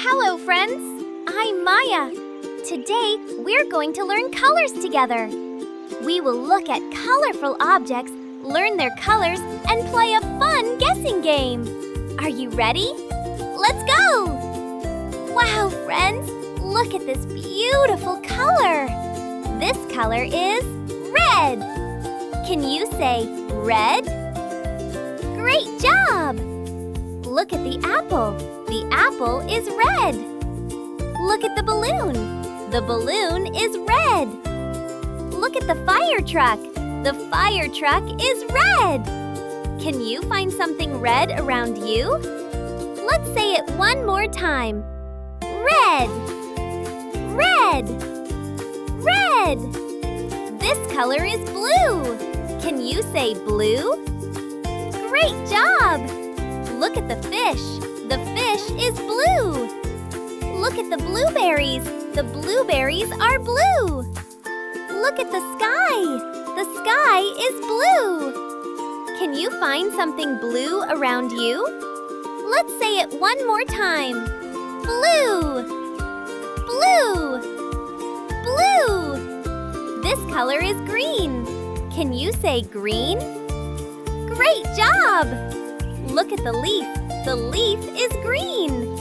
Hello, friends! I'm Maya. Today, we're going to learn colors together. We will look at colorful objects, learn their colors, and play a fun guessing game. Are you ready? Let's go! Wow, friends! Look at this beautiful color. This color is red. Can you say red? Great job! Look at the apple. The apple is red. Look at the balloon. The balloon is red. Look at the fire truck. The fire truck is red. Can you find something red around you? Let's say it one more time. Red. Red. Red. This color is blue. Can you say blue? Great job! Look at the fish. The fish is blue. Look at the blueberries. The blueberries are blue. Look at the sky. The sky is blue. Can you find something blue around you? Let's say it one more time. Blue. Blue. Blue. This color is green. Can you say green? Great job! Look at the leaf. The leaf is green.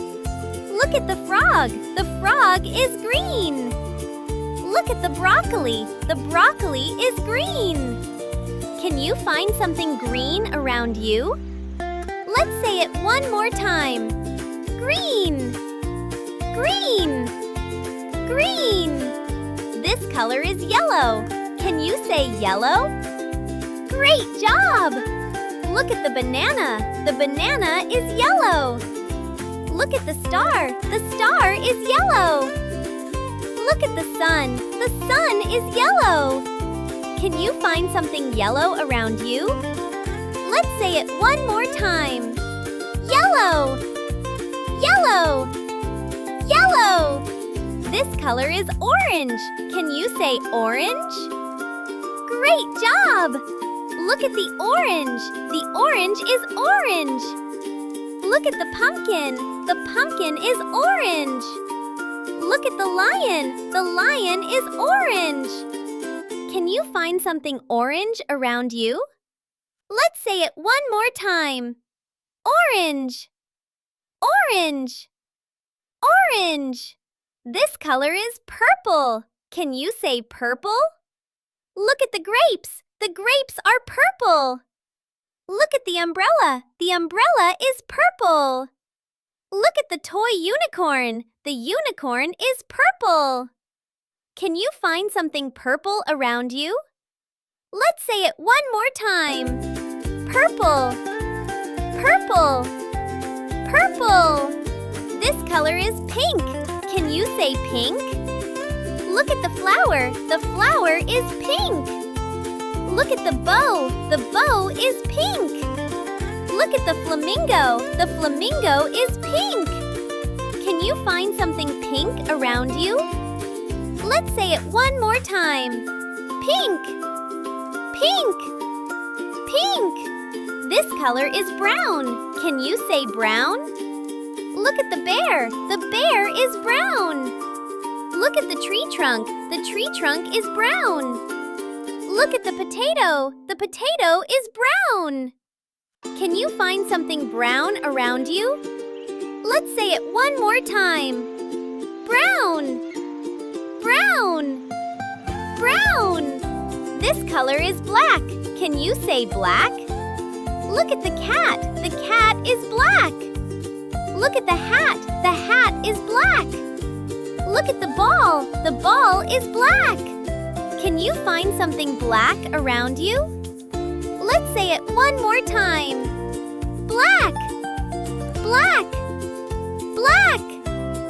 Look at the frog. The frog is green. Look at the broccoli. The broccoli is green. Can you find something green around you? Let's say it one more time. Green. Green. Green. This color is yellow. Can you say yellow? Great job! Look at the banana. The banana is yellow. Look at the star. The star is yellow. Look at the sun. The sun is yellow. Can you find something yellow around you? Let's say it one more time. Yellow. Yellow. Yellow. This color is orange. Can you say orange? Great job! Look at the orange. The orange is orange. Look at the pumpkin. The pumpkin is orange. Look at the lion. The lion is orange. Can you find something orange around you? Let's say it one more time. Orange. Orange. Orange. This color is purple. Can you say purple? Look at the grapes. The grapes are purple. Look at the umbrella. The umbrella is purple. Look at the toy unicorn. The unicorn is purple. Can you find something purple around you? Let's say it one more time. Purple. Purple. Purple. This color is pink. Can you say pink? Look at the flower. The flower is pink. Look at the bow. The bow is pink. Look at the flamingo. The flamingo is pink. Can you find something pink around you? Let's say it one more time. Pink. Pink. Pink. This color is brown. Can you say brown? Look at the bear. The bear is brown. Look at the tree trunk. The tree trunk is brown. Look at the potato. The potato is brown. Can you find something brown around you? Let's say it one more time. Brown. Brown. Brown. This color is black. Can you say black? Look at the cat. The cat is black. Look at the hat. The hat is black. Look at the ball. The ball is black. Can you find something black around you? Let's say it one more time. Black. Black. Black.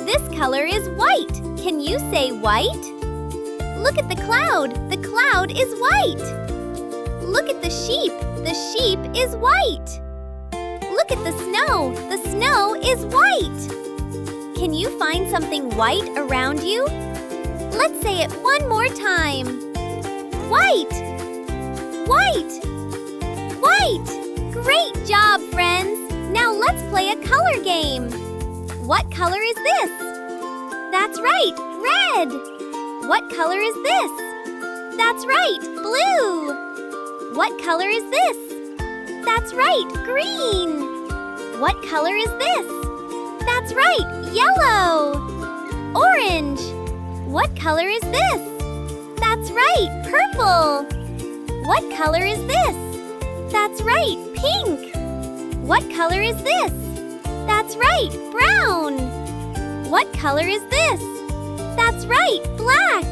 This color is white. Can you say white? Look at the cloud. The cloud is white. Look at the sheep. The sheep is white. Look at the snow. The snow is white. Can you find something white around you? Let's say it one more time. White. White. White. Great job, friends! Now let's play a color game. What color is this? That's right, red! What color is this? That's right, blue! What color is this? That's right, green! What color is this? That's right, yellow! Orange! What color is this? That's right, purple! What color is this? That's right, pink! What color is this? That's right, brown! What color is this? That's right, black!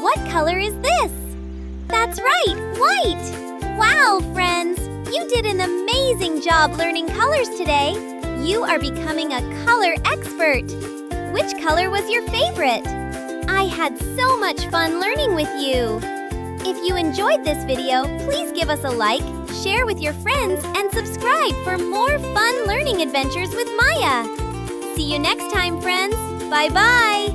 What color is this? That's right, white! Wow, friends! You did an amazing job learning colors today! You are becoming a color expert! Which color was your favorite? I had so much fun learning with you! If you enjoyed this video, please give us a like, share with your friends, and subscribe for more fun learning adventures with Maya! See you next time, friends! Bye-bye!